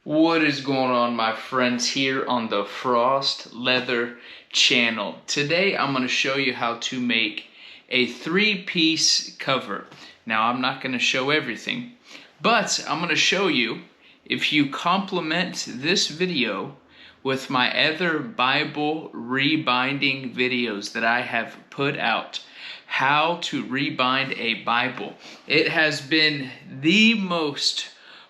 What is going on, my friends, here on the Frost Leather channel? Today I'm going to show you how to make a 3-piece cover. Now I'm not going to show everything, but I'm going to show you, if you complement this video with my other Bible rebinding videos that I have put out, how to rebind a Bible. It has been the most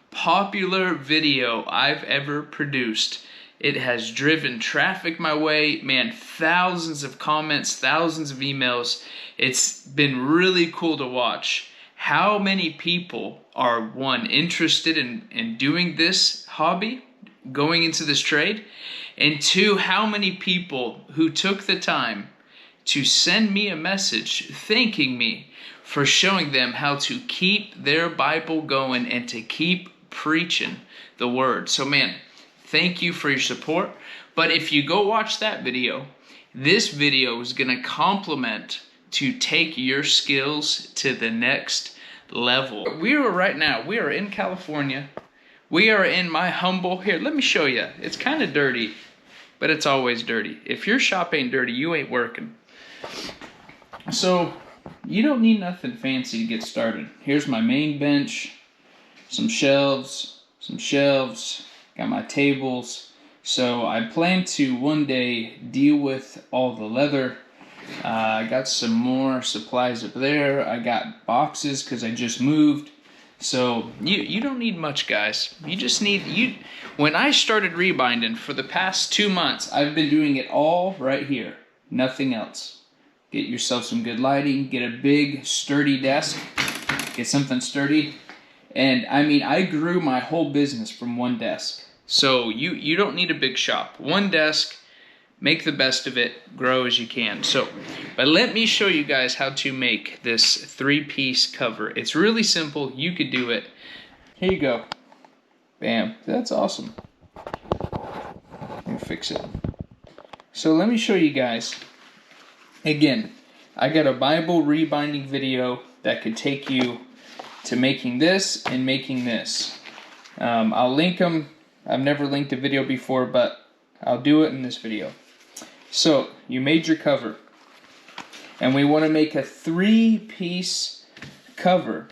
popular video I've ever produced. It has driven traffic my way, man, thousands of comments, thousands of emails. It's been really cool to watch how many people are, one, interested in doing this hobby, going into this trade, and two, how many people who took the time to send me a message thanking me for showing them how to keep their Bible going and to keep preaching the word. So man, thank you for your support. But if you go watch that video, this video is going to complement to take your skills to the next level. We are in California. We are in my humble, here, let me show you. It's kind of dirty, but it's always dirty. If your shop ain't dirty, you ain't working. So you don't need nothing fancy to get started. Here's my main bench, some shelves, got my tables. So I plan to one day deal with all the leather. I got some more supplies up there. I got boxes because I just moved. So you don't need much, guys. You just need, when I started rebinding for the past 2 months, I've been doing it all right here, nothing else. Get yourself some good lighting, get a big sturdy desk, get something sturdy. And I mean, I grew my whole business from one desk. So you don't need a big shop. One desk, make the best of it, grow as you can. So, but let me show you guys how to make this 3-piece cover. It's really simple. You could do it. Here you go. Bam. That's awesome. Let me fix it. So let me show you guys. Again, I got a Bible rebinding video that could take you to making this and making this. I'll link them. I've never linked a video before, but I'll do it in this video. So you made your cover, and we want to make a 3-piece cover.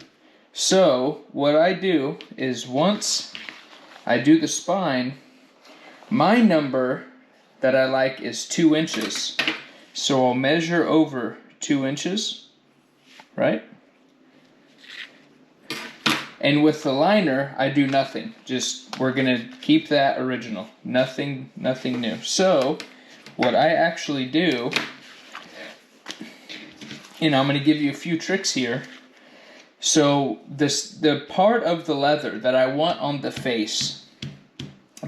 So what I do is, once I do the spine, my number that I like is 2 inches. So I'll measure over 2 inches, right? And with the liner, I do nothing. Just, we're gonna keep that original. Nothing new. So, what I actually do, and I'm gonna give you a few tricks here. So, the part of the leather that I want on the face,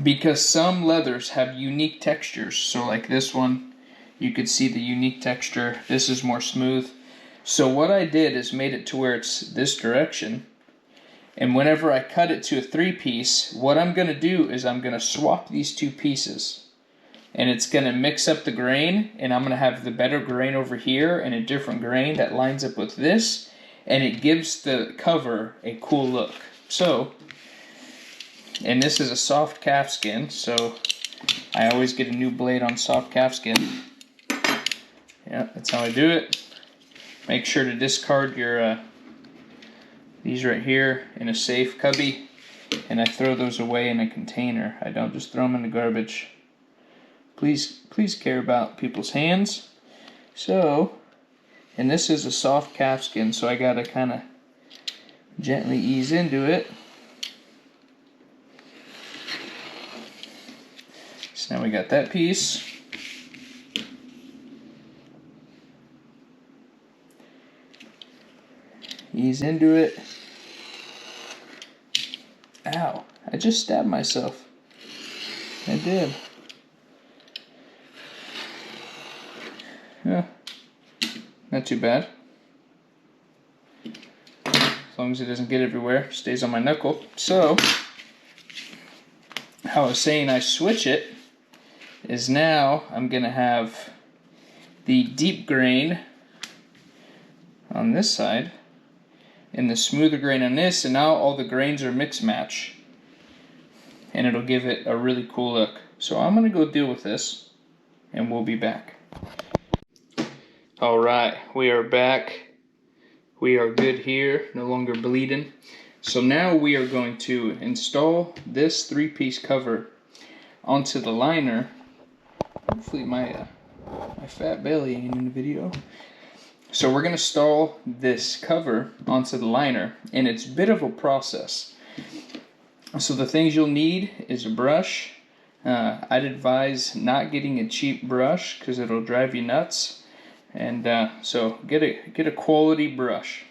because some leathers have unique textures. So like this one, you could see the unique texture. This is more smooth. So what I did is made it to where it's this direction. And whenever I cut it to a 3-piece, what I'm going to do is I'm going to swap these 2 pieces. And it's going to mix up the grain, and I'm going to have the better grain over here and a different grain that lines up with this. And it gives the cover a cool look. So, and this is a soft calfskin, so I always get a new blade on soft calfskin. Yeah, that's how I do it. Make sure to discard your these right here in a safe cubby, and I throw those away in a container. I don't just throw them in the garbage. Please care about people's hands. So, and this is a soft calfskin, so I gotta kind of gently ease into it. So now we got that piece. Ease into it. Ow, I just stabbed myself. I did. Yeah, not too bad. As long as it doesn't get everywhere, stays on my knuckle. So, how I was saying I switch it is now I'm gonna have the deep grain on this side and the smoother grain on this, and now all the grains are mix match. and it'll give it a really cool look. So I'm gonna go deal with this, and we'll be back. All right, we are back. We are good here, no longer bleeding. So now we are going to install this 3-piece cover onto the liner. Hopefully my fat belly ain't in the video. So we're gonna install this cover onto the liner, and it's a bit of a process. So the things you'll need is a brush. I'd advise not getting a cheap brush because it'll drive you nuts. And so get a quality brush.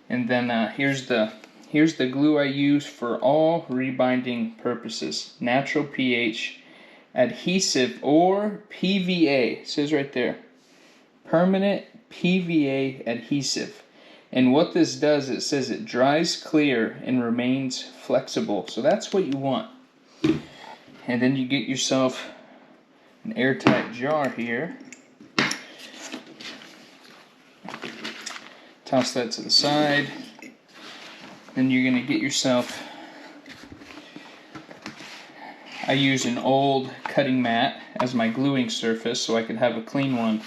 And then here's the glue I use for all rebinding purposes. Natural pH adhesive, or PVA. It says right there, permanent PVA adhesive. And what this does, it says it dries clear and remains flexible. So that's what you want. And then you get yourself an airtight jar here. Toss that to the side. Then you're going to get yourself, I use an old cutting mat as my gluing surface so I can have a clean one.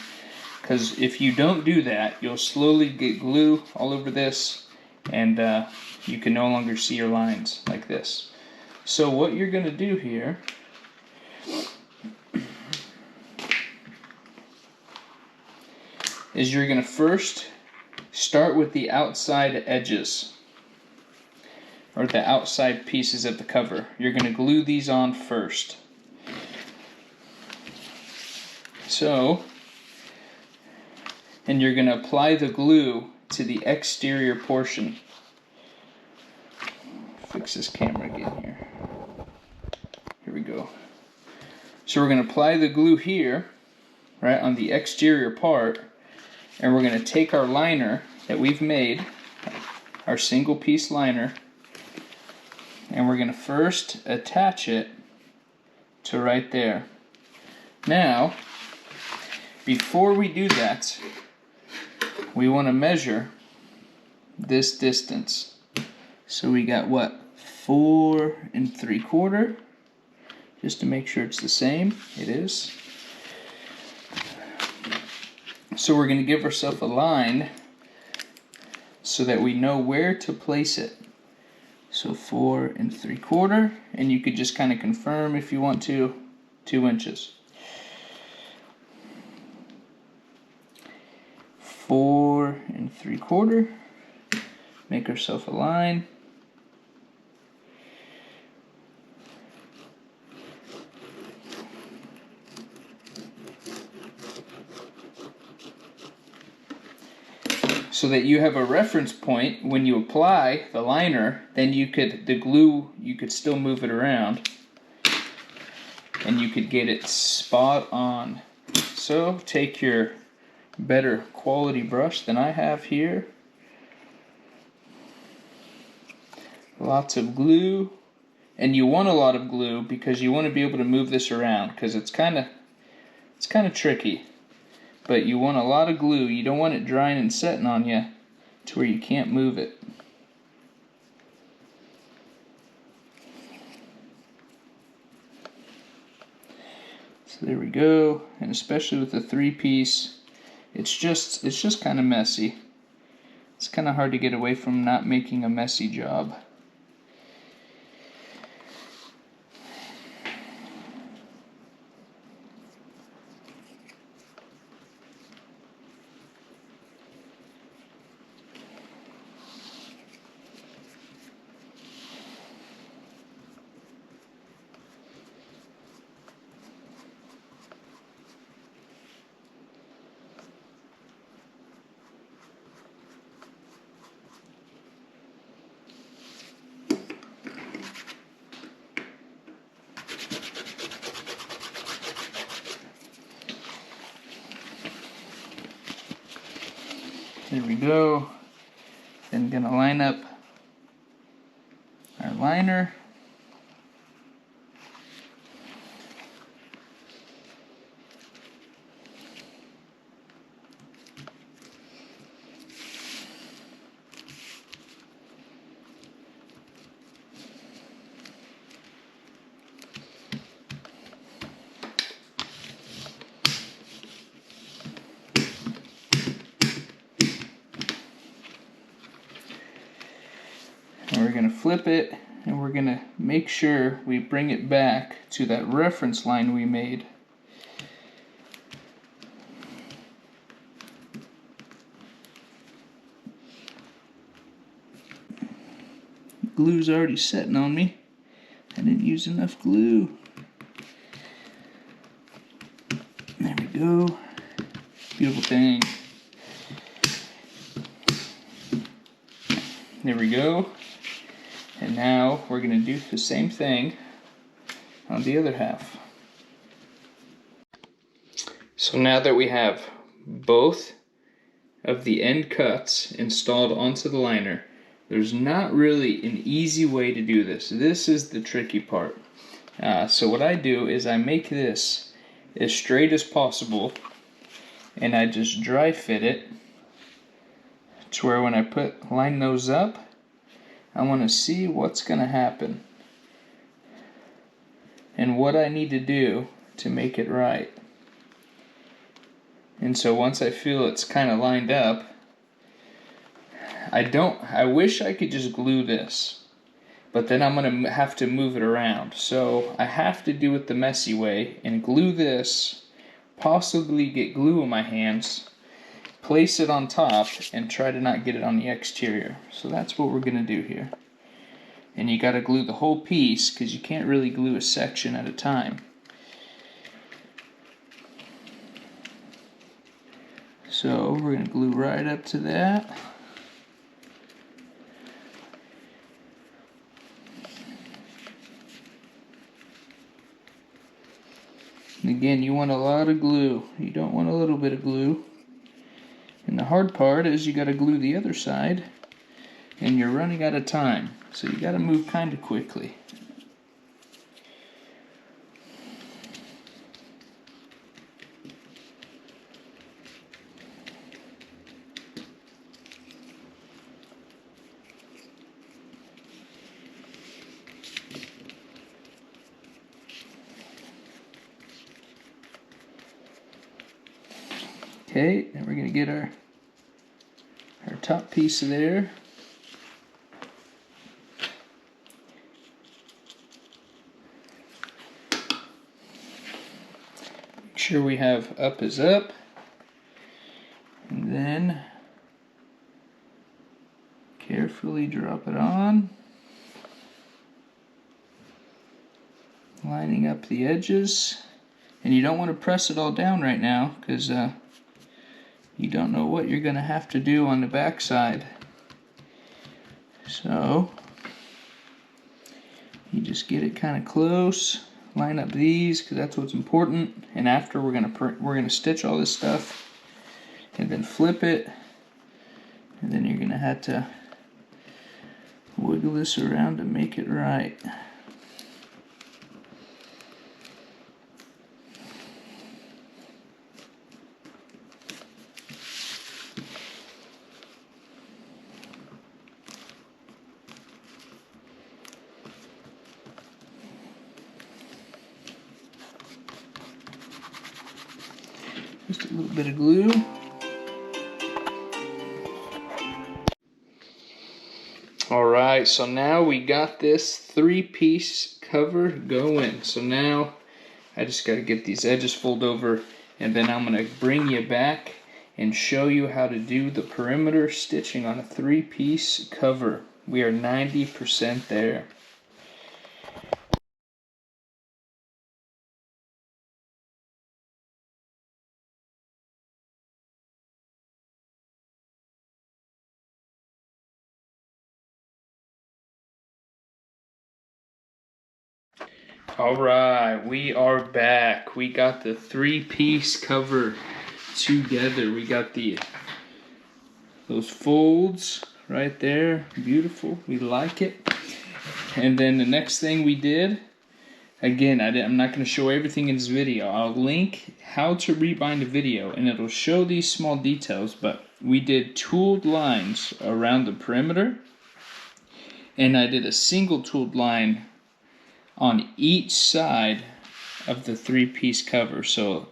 Because if you don't do that, you'll slowly get glue all over this, and you can no longer see your lines like this. So what you're going to do here is you're going to first start with the outside edges, or the outside pieces of the cover. You're going to glue these on first. So, and you're going to apply the glue to the exterior portion. Fix this camera again here. Here we go. So we're going to apply the glue here, right, on the exterior part, and we're going to take our liner that we've made, our single piece liner, and we're going to first attach it to right there. Now, before we do that, we want to measure this distance. So we got what? 4 3/4, just to make sure it's the same. It is. So we're going to give ourselves a line so that we know where to place it. So 4 3/4, and you could just kind of confirm if you want to, 2 inches. 4 3/4. Make ourselves a line. So that you have a reference point when you apply the liner, then you could still move it around, and you could get it spot on. So take your better quality brush than I have here. Lots of glue, and you want a lot of glue because you want to be able to move this around, because it's kind of tricky. But you want a lot of glue. You don't want it drying and setting on you to where you can't move it. So there we go. And especially with the 3-piece, it's just kind of messy. It's kind of hard to get away from not making a messy job. There we go. Then gonna line up our liner. we're going to flip it, and we're going to make sure we bring it back to that reference line we made. Glue's already setting on me. I didn't use enough glue. There we go. Beautiful thing. There we go. And now we're going to do the same thing on the other half. So now that we have both of the end cuts installed onto the liner, there's not really an easy way to do this. This is the tricky part. So what I do is I make this as straight as possible, and I just dry fit it to where when I line those up, I want to see what's going to happen and what I need to do to make it right. And so once I feel it's kind of lined up, I wish I could just glue this, but then I'm going to have to move it around. So I have to do it the messy way and glue this, possibly get glue in my hands, place it on top, and try to not get it on the exterior. So that's what we're going to do here. And you got to glue the whole piece because you can't really glue a section at a time. So we're going to glue right up to that. And again, you want a lot of glue. You don't want a little bit of glue. And the hard part is you got to glue the other side, and you're running out of time. So you got to move kind of quickly. Okay, and we're going to get our top piece of there. Make sure we have up is up. And then carefully drop it on. Lining up the edges. And you don't want to press it all down right now because you don't know what you're going to have to do on the back side. So you just get it kind of close, line up these because that's what's important, and after we're going to stitch all this stuff and then flip it, and then you're going to have to wiggle this around to make it right. Just a little bit of glue. Alright, so now we got this 3-piece cover going. So now I just got to get these edges folded over, and then I'm going to bring you back and show you how to do the perimeter stitching on a 3-piece cover. We are 90% there. Alright, we are back. We got the 3-piece cover together. We got those folds right there. Beautiful. We like it. And then the next thing we did, again, I'm not going to show everything in this video. I'll link how to rebind a video, and it'll show these small details, but we did tooled lines around the perimeter, and I did a single tooled line on each side of the 3-piece cover. So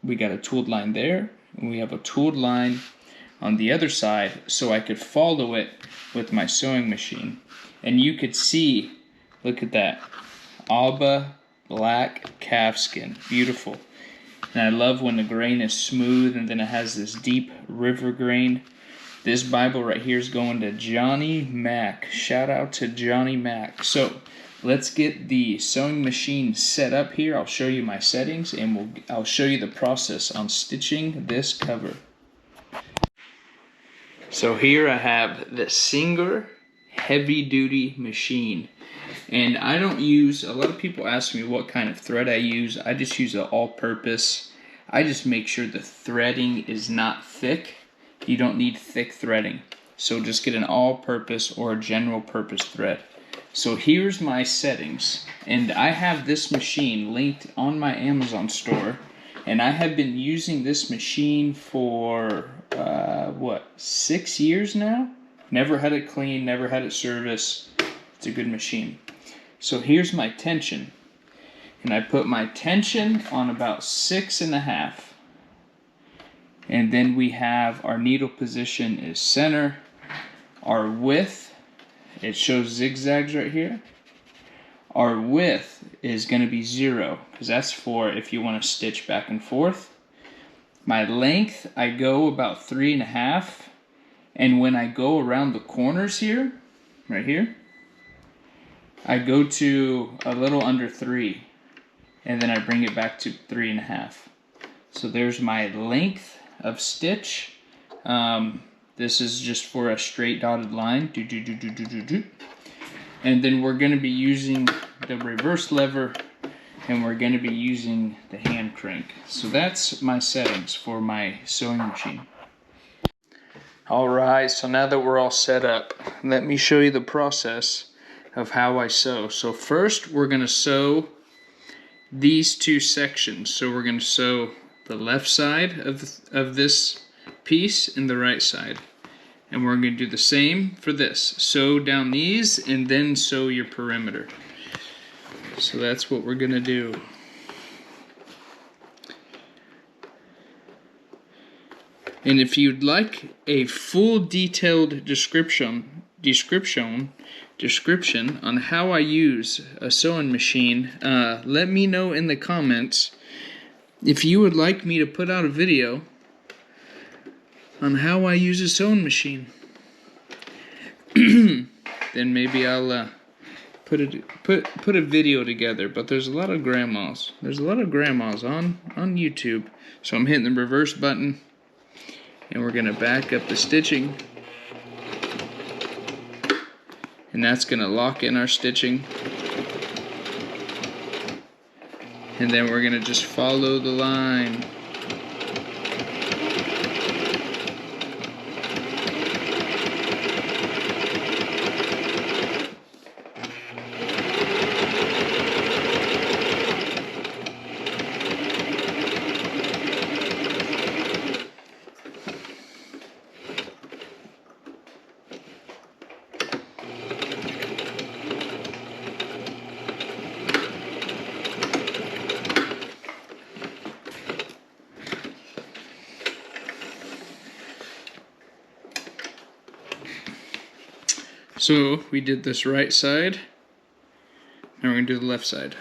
we got a tooled line there, and we have a tooled line on the other side so I could follow it with my sewing machine. And you could see, look at that, Alba black calfskin, beautiful. And I love when the grain is smooth and then it has this deep river grain. This Bible right here is going to Johnny Mac. Shout out to Johnny Mac. So let's get the sewing machine set up here. I'll show you my settings and I'll show you the process on stitching this cover. So here I have the Singer heavy duty machine. And I don't use, a lot of people ask me what kind of thread I use. I just use an all-purpose. I just make sure the threading is not thick. You don't need thick threading. So just get an all-purpose or a general purpose thread. So here's my settings. And I have this machine linked on my Amazon store. And I have been using this machine for, 6 years now? Never had it cleaned, never had it serviced. It's a good machine. So here's my tension. And I put my tension on about 6.5. And then we have our needle position is center. Our width, it shows zigzags right here. Our width is going to be 0, because that's for if you want to stitch back and forth. My length, I go about 3.5. And when I go around the corners here, right here, I go to a little under 3. And then I bring it back to 3.5. So there's my length of stitch. This is just for a straight dotted line. And then we're going to be using the reverse lever, and we're going to be using the hand crank. So that's my settings for my sewing machine. Alright, so now that we're all set up, let me show you the process of how I sew. So first we're going to sew these two sections. So we're going to sew the left side of this piece and the right side. And we're going to do the same for this. Sew down these and then sew your perimeter. So that's what we're going to do. And if you'd like a full detailed description on how I use a sewing machine, let me know in the comments. If you would like me to put out a video on how I use a sewing machine, then maybe I'll put a video together. But there's a lot of grandmas. There's a lot of grandmas on YouTube. So I'm hitting the reverse button, and we're gonna back up the stitching, and that's gonna lock in our stitching. And then we're gonna just follow the line. So we did this right side, now we're going to do the left side.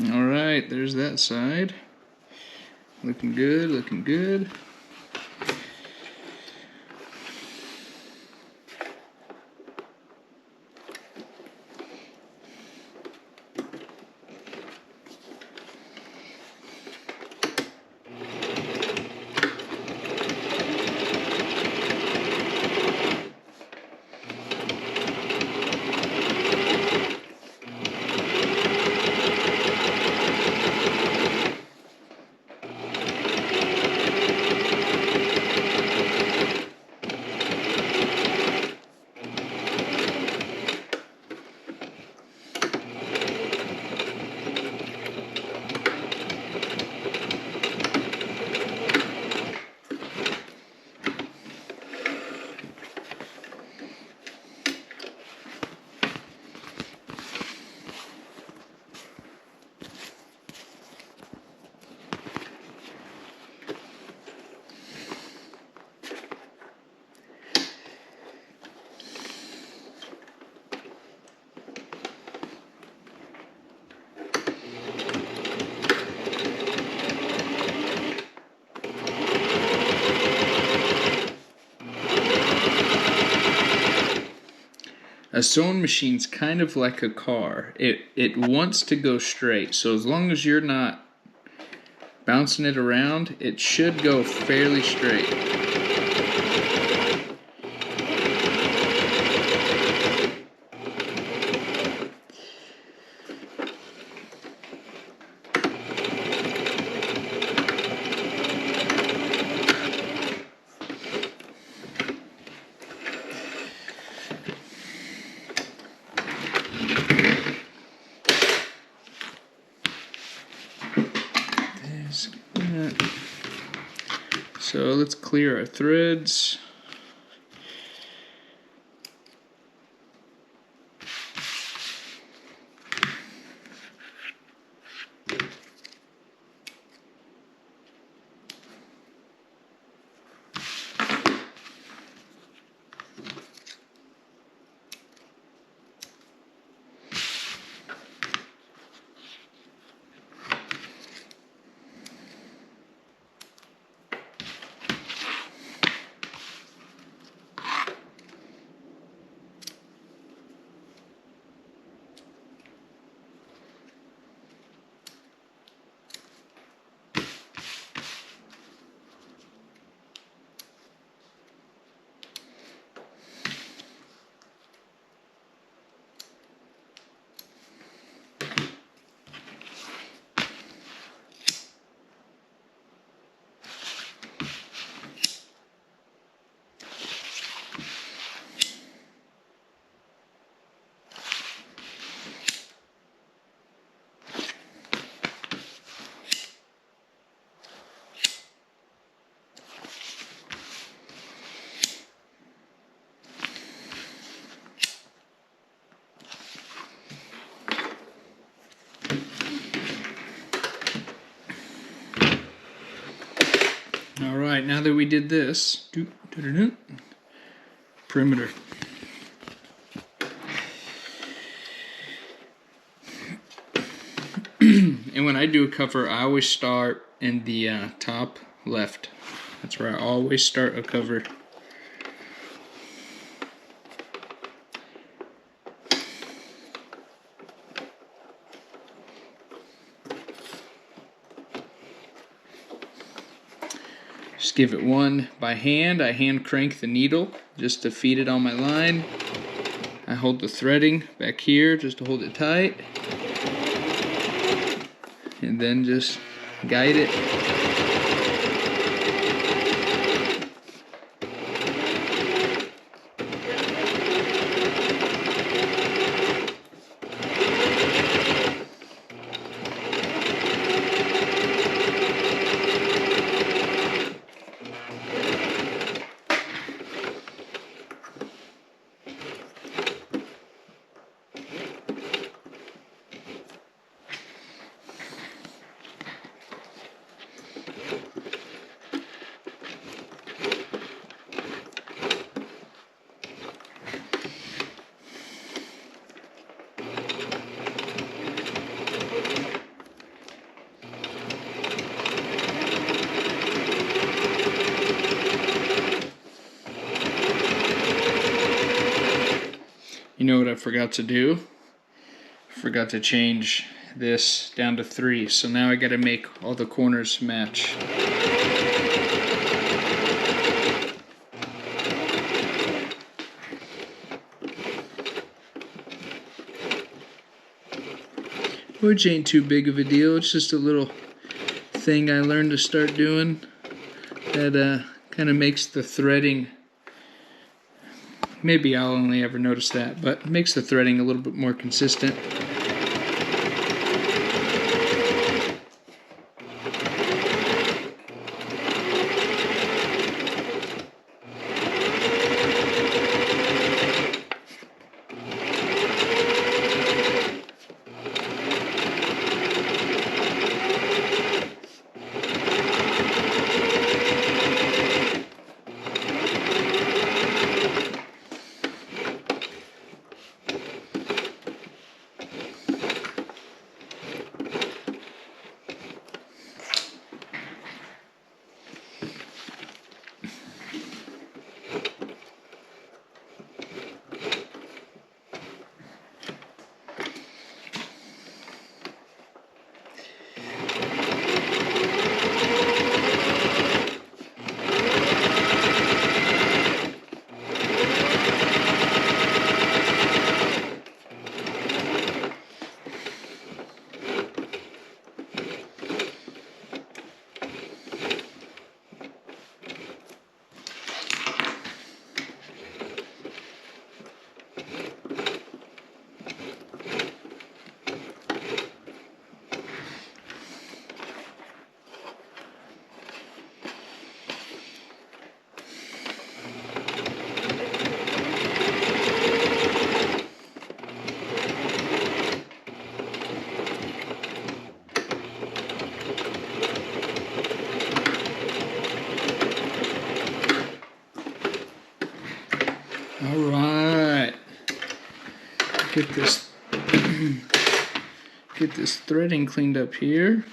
All right, there's that side. Looking good, looking good. A sewing machine's kind of like a car. It wants to go straight, so as long as you're not bouncing it around, it should go fairly straight. So let's clear our threads. Alright, now that we did this, perimeter. And when I do a cover, I always start in the top left. That's where I always start a cover. Just give it one by hand. I hand crank the needle just to feed it on my line. I hold the threading back here just to hold it tight. And then just guide it. You know what I forgot to do? I forgot to change this down to 3, so now I gotta make all the corners match. Which ain't too big of a deal. It's just a little thing I learned to start doing that kind of makes the threading, maybe I'll only ever notice that, but makes the threading a little bit more consistent. Alright, get this threading cleaned up here.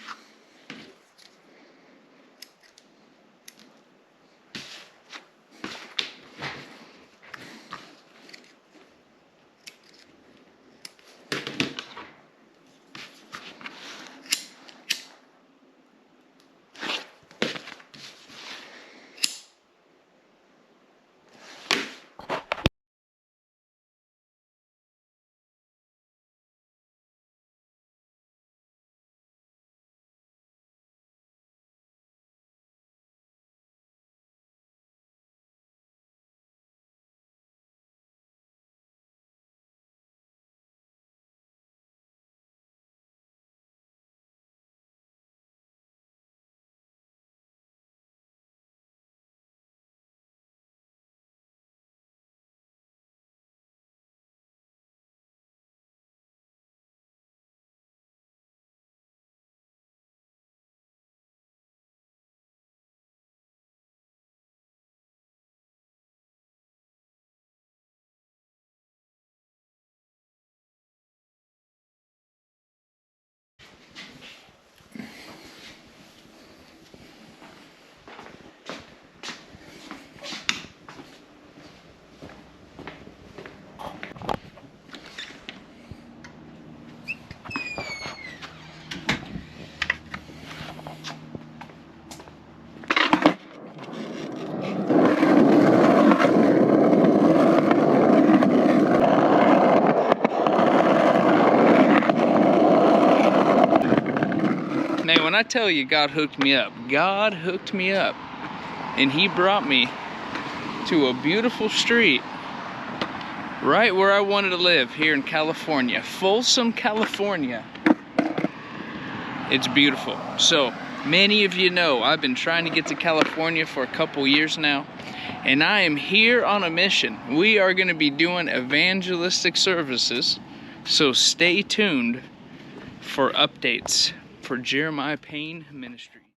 Now, when I tell you God hooked me up, God hooked me up. And He brought me to a beautiful street right where I wanted to live here in California. Folsom, California. It's beautiful. So, many of you know I've been trying to get to California for a couple years now. And I am here on a mission. We are going to be doing evangelistic services. So stay tuned for updates for Jeremiah Payne Ministry.